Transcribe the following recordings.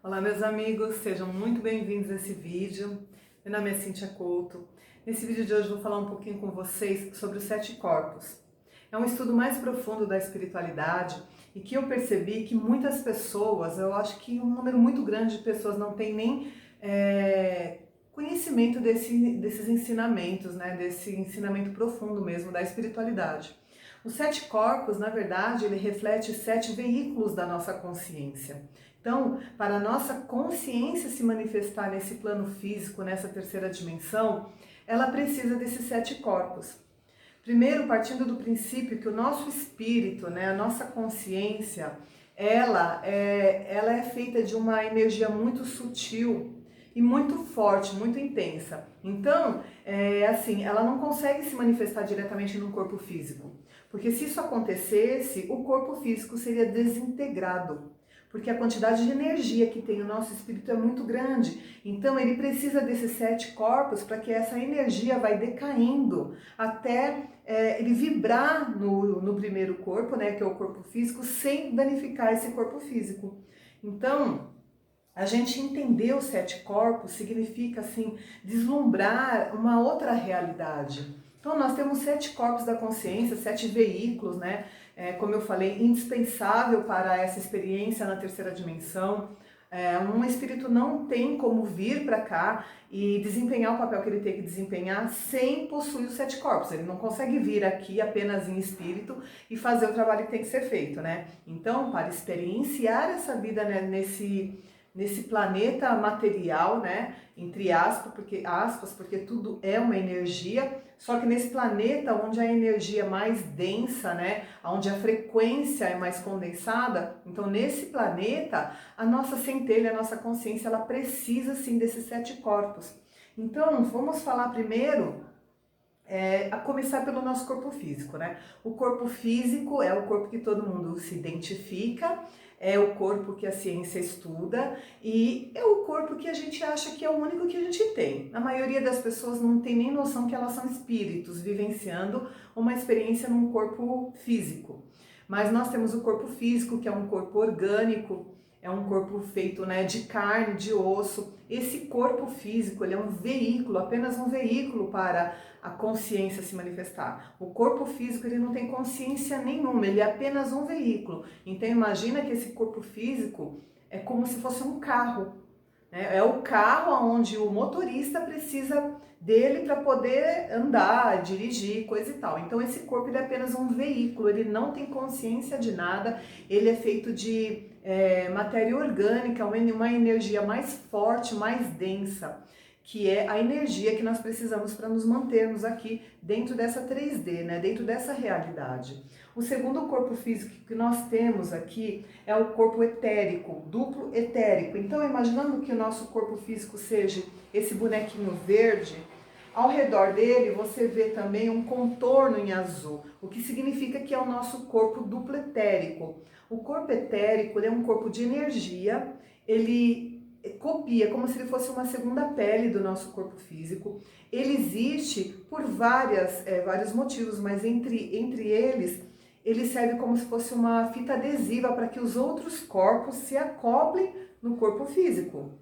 Olá, meus amigos, sejam muito bem-vindos a esse vídeo. Meu nome é Cíntia Couto. Nesse vídeo de hoje eu vou falar um pouquinho com vocês sobre os 7 corpos. É um estudo mais profundo da espiritualidade e que eu percebi que muitas pessoas, eu acho que um número muito grande de pessoas não tem nem conhecimento desses ensinamentos, né? Desse ensinamento profundo mesmo da espiritualidade. Os 7 corpos, na verdade, ele reflete 7 veículos da nossa consciência. Então, para a nossa consciência se manifestar nesse plano físico, nessa terceira dimensão, ela precisa desses 7 corpos. Primeiro, partindo do princípio que o nosso espírito, né, a nossa consciência, ela é feita de uma energia muito sutil e muito forte, muito intensa. Então, ela não consegue se manifestar diretamente no corpo físico. Porque se isso acontecesse, o corpo físico seria desintegrado. Porque a quantidade de energia que tem o nosso espírito é muito grande. Então ele precisa desses 7 corpos para que essa energia vai decaindo até ele vibrar no primeiro corpo, né, que é o corpo físico, sem danificar esse corpo físico. Então, a gente entender os 7 corpos significa, assim, deslumbrar uma outra realidade. Então, nós temos 7 corpos da consciência, 7 veículos, né? Como eu falei, indispensável para essa experiência na terceira dimensão. Um espírito não tem como vir para cá e desempenhar o papel que ele tem que desempenhar sem possuir os 7 corpos. Ele não consegue vir aqui apenas em espírito e fazer o trabalho que tem que ser feito, né? Então, para experienciar essa vida, né, nesse planeta material, né, entre aspas, porque tudo é uma energia, só que nesse planeta onde a energia é mais densa, né, onde a frequência é mais condensada, então nesse planeta a nossa centelha, a nossa consciência, ela precisa sim desses 7 corpos. Então vamos falar primeiro a começar pelo nosso corpo físico, né? O corpo físico é o corpo que todo mundo se identifica, é o corpo que a ciência estuda e é o corpo que a gente acha que é o único que a gente tem. A maioria das pessoas não tem nem noção que elas são espíritos vivenciando uma experiência num corpo físico. Mas nós temos o corpo físico, que é um corpo orgânico, é um corpo feito, né, de carne, de osso. Esse corpo físico, ele é um veículo, apenas um veículo para a consciência se manifestar. O corpo físico, ele não tem consciência nenhuma, ele é apenas um veículo. Então imagina que esse corpo físico é como se fosse um carro, né? É o carro onde o motorista precisa dele para poder andar, dirigir, coisa e tal. Então esse corpo, ele é apenas um veículo, ele não tem consciência de nada, ele é feito de matéria orgânica, uma energia mais forte, mais densa, que é a energia que nós precisamos para nos mantermos aqui dentro dessa 3D, né? Dentro dessa realidade. O segundo corpo físico que nós temos aqui é o corpo etérico, duplo etérico. Então, imaginando que o nosso corpo físico seja esse bonequinho verde, ao redor dele você vê também um contorno em azul, o que significa que é o nosso corpo duplo etérico. O corpo etérico, ele é um corpo de energia, ele copia como se ele fosse uma segunda pele do nosso corpo físico. Ele existe por vários motivos, mas entre eles, ele serve como se fosse uma fita adesiva para que os outros corpos se acoplem no corpo físico.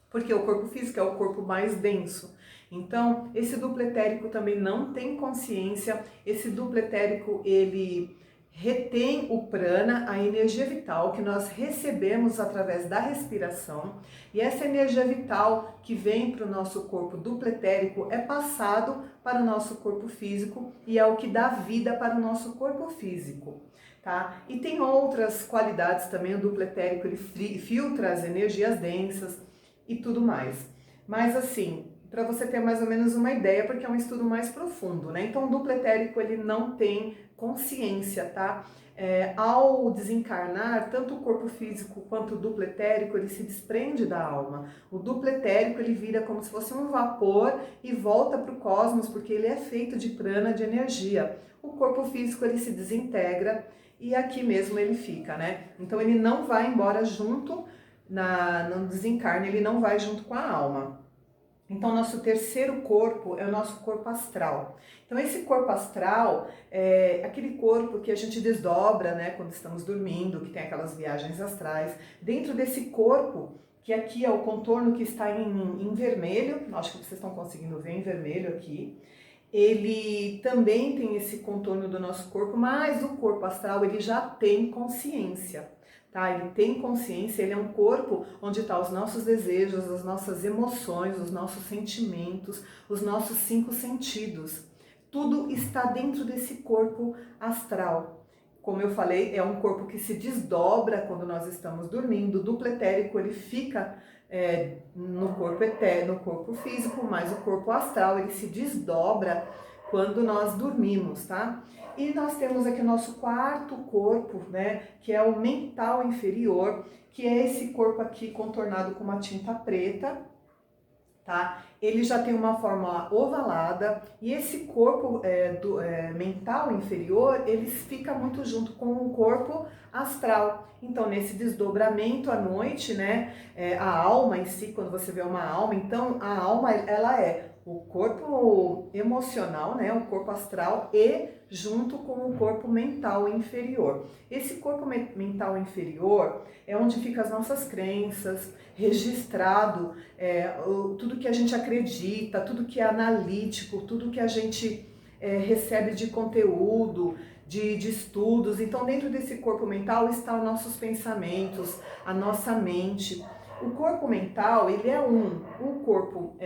Porque o corpo físico é o corpo mais denso. Então, esse duplo etérico também não tem consciência. Esse duplo etérico, ele retém o prana, a energia vital que nós recebemos através da respiração. E essa energia vital que vem para o nosso corpo duplo etérico é passado para o nosso corpo físico e é o que dá vida para o nosso corpo físico. Tá? E tem outras qualidades também. O duplo etérico, ele filtra as energias densas e tudo mais. Mas assim, para você ter mais ou menos uma ideia, porque é um estudo mais profundo, né? Então o duplo etérico, ele não tem consciência, tá? Ao desencarnar, tanto o corpo físico quanto o duplo etérico, ele se desprende da alma. O duplo etérico, ele vira como se fosse um vapor e volta para o cosmos, porque ele é feito de prana, de energia. O corpo físico, ele se desintegra e aqui mesmo ele fica, né? Então ele não vai embora junto no desencarne, ele não vai junto com a alma. Então, nosso terceiro corpo é o nosso corpo astral. Então, esse corpo astral é aquele corpo que a gente desdobra, né, quando estamos dormindo, que tem aquelas viagens astrais. Dentro desse corpo que aqui é o contorno que está em vermelho, acho que vocês estão conseguindo ver em vermelho aqui. Ele também tem esse contorno do nosso corpo, mas o corpo astral ele já tem consciência, tá? Ele tem consciência, ele é um corpo onde estão os nossos desejos, as nossas emoções, os nossos sentimentos, os nossos 5 sentidos. Tudo está dentro desse corpo astral. Como eu falei, é um corpo que se desdobra quando nós estamos dormindo. O duplo etérico ele fica no corpo no corpo físico, mas o corpo astral ele se desdobra quando nós dormimos, tá? E nós temos aqui o nosso quarto corpo, né, que é o mental inferior, que é esse corpo aqui contornado com uma tinta preta, tá? Ele já tem uma forma ovalada e esse corpo mental inferior, ele fica muito junto com o corpo astral. Então, nesse desdobramento à noite, né, a alma em si, quando você vê uma alma, então a alma, ela é o corpo emocional, né, o corpo astral e junto com o corpo mental inferior. Esse corpo mental inferior é onde ficam as nossas crenças, registrado tudo que a gente acredita, tudo que é analítico, tudo que a gente recebe de conteúdo, de estudos. Então, dentro desse corpo mental estão os nossos pensamentos, a nossa mente. O corpo mental, ele é o corpo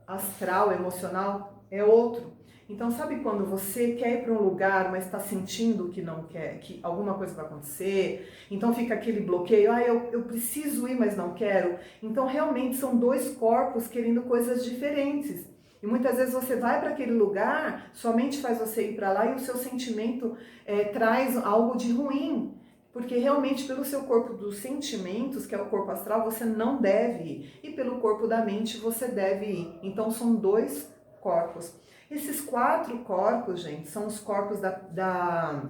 astral, emocional, é outro. Então, sabe quando você quer ir para um lugar, mas está sentindo que não quer, que alguma coisa vai acontecer? Então fica aquele bloqueio, eu preciso ir, mas não quero. Então, realmente são 2 corpos querendo coisas diferentes. E muitas vezes você vai para aquele lugar, sua mente faz você ir para lá e o seu sentimento traz algo de ruim. Porque realmente pelo seu corpo dos sentimentos, que é o corpo astral, você não deve ir. E pelo corpo da mente você deve ir. Então são 2 corpos. Esses 4 corpos, gente, são os corpos da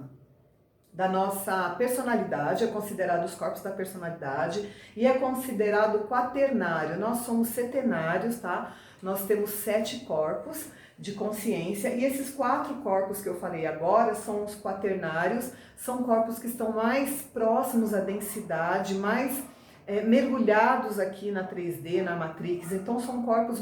nossa personalidade, é considerado os corpos da personalidade e é considerado quaternário. Nós somos setenários, tá? Nós temos 7 corpos de consciência e esses 4 corpos que eu falei agora são os quaternários, são corpos que estão mais próximos à densidade, mais mergulhados aqui na 3D, na Matrix. Então são corpos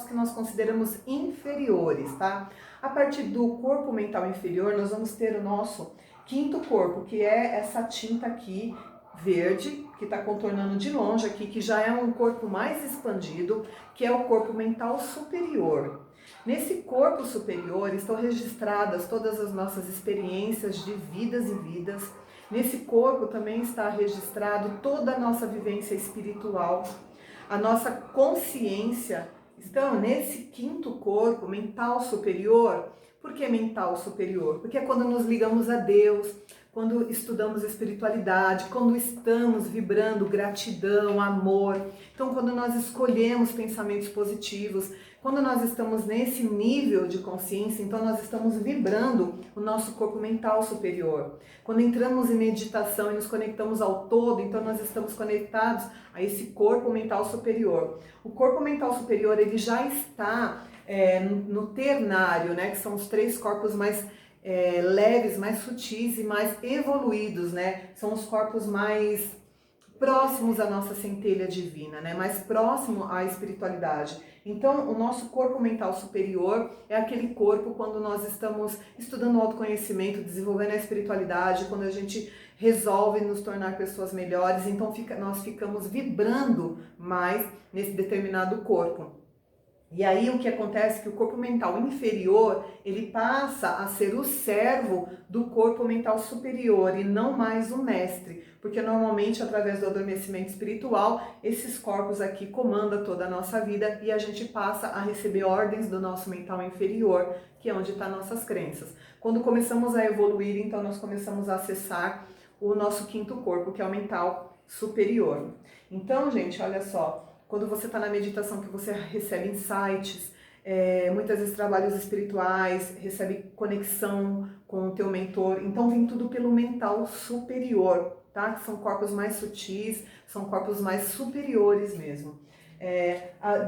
que nós consideramos inferiores, tá? A partir do corpo mental inferior, nós vamos ter o nosso 5º corpo, que é essa tinta aqui verde, que está contornando de longe aqui, que já é um corpo mais expandido, que é o corpo mental superior. Nesse corpo superior estão registradas todas as nossas experiências de vidas e vidas. Nesse corpo também está registrado toda a nossa vivência espiritual, a nossa consciência. Então, nesse 5º corpo mental superior. Por que mental superior? Porque é quando nos ligamos a Deus, quando estudamos espiritualidade, quando estamos vibrando gratidão, amor. Então, quando nós escolhemos pensamentos positivos, quando nós estamos nesse nível de consciência, então nós estamos vibrando o nosso corpo mental superior. Quando entramos em meditação e nos conectamos ao todo, então nós estamos conectados a esse corpo mental superior. O corpo mental superior, ele já está no ternário, né, que são os 3 corpos mais leves, mais sutis e mais evoluídos, né? São os corpos mais próximos à nossa centelha divina, né? Mais próximo à espiritualidade. Então, o nosso corpo mental superior é aquele corpo quando nós estamos estudando o autoconhecimento, desenvolvendo a espiritualidade, quando a gente resolve nos tornar pessoas melhores, então nós ficamos vibrando mais nesse determinado corpo. E aí o que acontece é que o corpo mental inferior, ele passa a ser o servo do corpo mental superior e não mais o mestre, porque normalmente através do adormecimento espiritual, esses corpos aqui comandam toda a nossa vida e a gente passa a receber ordens do nosso mental inferior, que é onde estão nossas crenças. Quando começamos a evoluir, então nós começamos a acessar o nosso 5º corpo, que é o mental superior. Então, gente, olha só, quando você está na meditação, que você recebe insights, muitas vezes trabalhos espirituais, recebe conexão com o teu mentor, então vem tudo pelo mental superior, tá? Que são corpos mais sutis, são corpos mais superiores mesmo.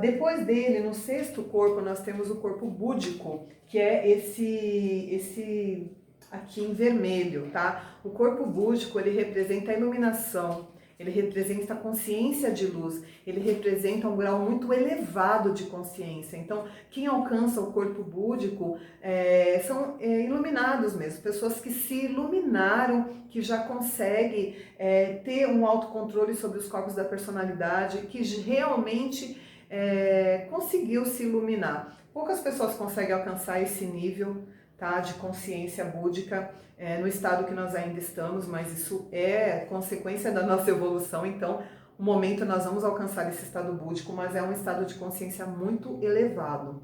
Depois dele, no 6º corpo, nós temos o corpo búdico, que é esse aqui em vermelho, tá? O corpo búdico, ele representa a iluminação, ele representa a consciência de luz, ele representa um grau muito elevado de consciência. Então, quem alcança o corpo búdico são iluminados mesmo, pessoas que se iluminaram, que já conseguem ter um autocontrole sobre os corpos da personalidade, que realmente conseguiu se iluminar. Poucas pessoas conseguem alcançar esse nível, tá, de consciência búdica no estado que nós ainda estamos, mas isso é consequência da nossa evolução. Então, um momento nós vamos alcançar esse estado búdico, mas é um estado de consciência muito elevado.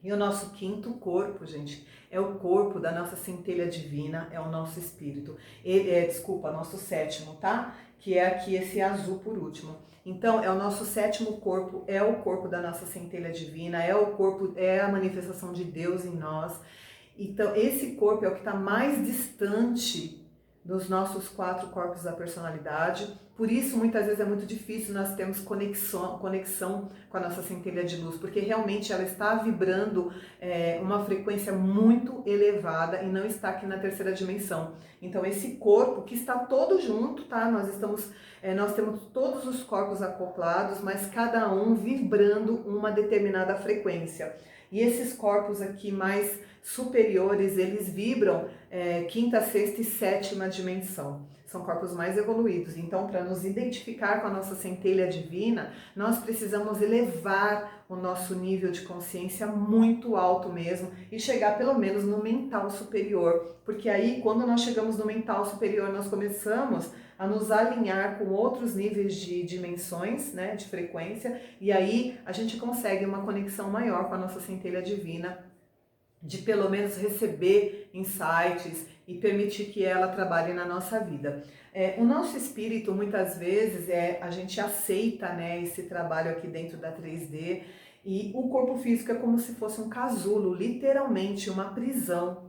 E o nosso quinto corpo, gente, é o corpo da nossa centelha divina, é o nosso espírito. Nosso sétimo, tá? Que é aqui esse azul por último. Então, é o nosso sétimo corpo, é o corpo da nossa centelha divina, é a manifestação de Deus em nós. Então, esse corpo é o que está mais distante dos nossos 4 corpos da personalidade. Por isso, muitas vezes é muito difícil nós termos conexão com a nossa centelha de luz, porque realmente ela está vibrando uma frequência muito elevada e não está aqui na terceira dimensão. Então, esse corpo que está todo junto, tá? Nós temos todos os corpos acoplados, mas cada um vibrando uma determinada frequência. E esses corpos aqui mais superiores, eles vibram quinta, sexta e sétima dimensão. São corpos mais evoluídos. Então, para nos identificar com a nossa centelha divina, nós precisamos elevar o nosso nível de consciência muito alto mesmo e chegar pelo menos no mental superior. Porque aí, quando nós chegamos no mental superior, nós começamos a nos alinhar com outros níveis de dimensões, né, de frequência, e aí a gente consegue uma conexão maior com a nossa centelha divina, de pelo menos receber insights e permitir que ela trabalhe na nossa vida. O nosso espírito, muitas vezes, a gente aceita, né, esse trabalho aqui dentro da 3D, e o corpo físico é como se fosse um casulo, literalmente uma prisão.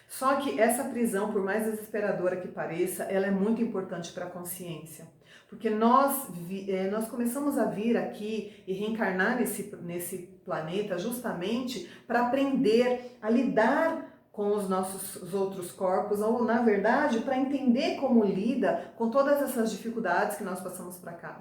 Só que essa prisão, por mais desesperadora que pareça, ela é muito importante para a consciência. Porque nós começamos a vir aqui e reencarnar nesse planeta justamente para aprender a lidar com os nossos outros corpos, ou na verdade para entender como lida com todas essas dificuldades que nós passamos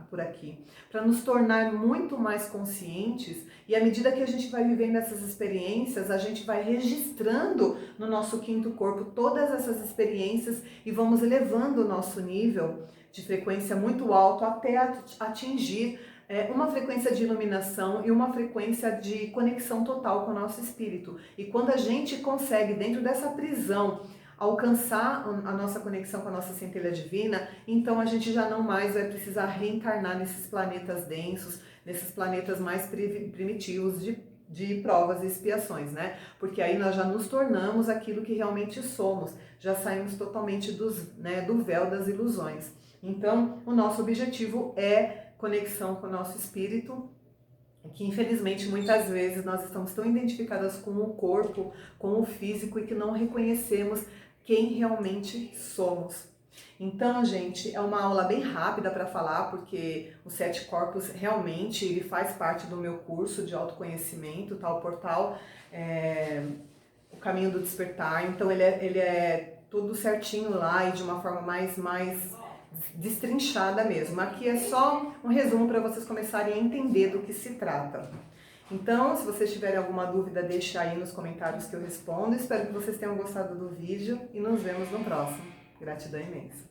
por aqui, para nos tornar muito mais conscientes, e à medida que a gente vai vivendo essas experiências, a gente vai registrando no nosso quinto corpo todas essas experiências e vamos elevando o nosso nível de frequência muito alto até atingir uma frequência de iluminação e uma frequência de conexão total com o nosso espírito. E quando a gente consegue, dentro dessa prisão, alcançar a nossa conexão com a nossa centelha divina, então a gente já não mais vai precisar reencarnar nesses planetas densos, nesses planetas mais primitivos de provas e expiações, né? Porque aí nós já nos tornamos aquilo que realmente somos, já saímos totalmente do véu das ilusões. Então, o nosso objetivo é conexão com o nosso espírito, que infelizmente muitas vezes nós estamos tão identificadas com o corpo, com o físico, e que não reconhecemos quem realmente somos. Então, gente, é uma aula bem rápida para falar, porque os 7 corpos realmente ele faz parte do meu curso de autoconhecimento, tal portal, o Caminho do Despertar. Então ele é tudo certinho lá e de uma forma mais destrinchada mesmo. Aqui é só um resumo para vocês começarem a entender do que se trata. Então, se vocês tiverem alguma dúvida, deixa aí nos comentários que eu respondo. Espero que vocês tenham gostado do vídeo e nos vemos no próximo. Gratidão imensa.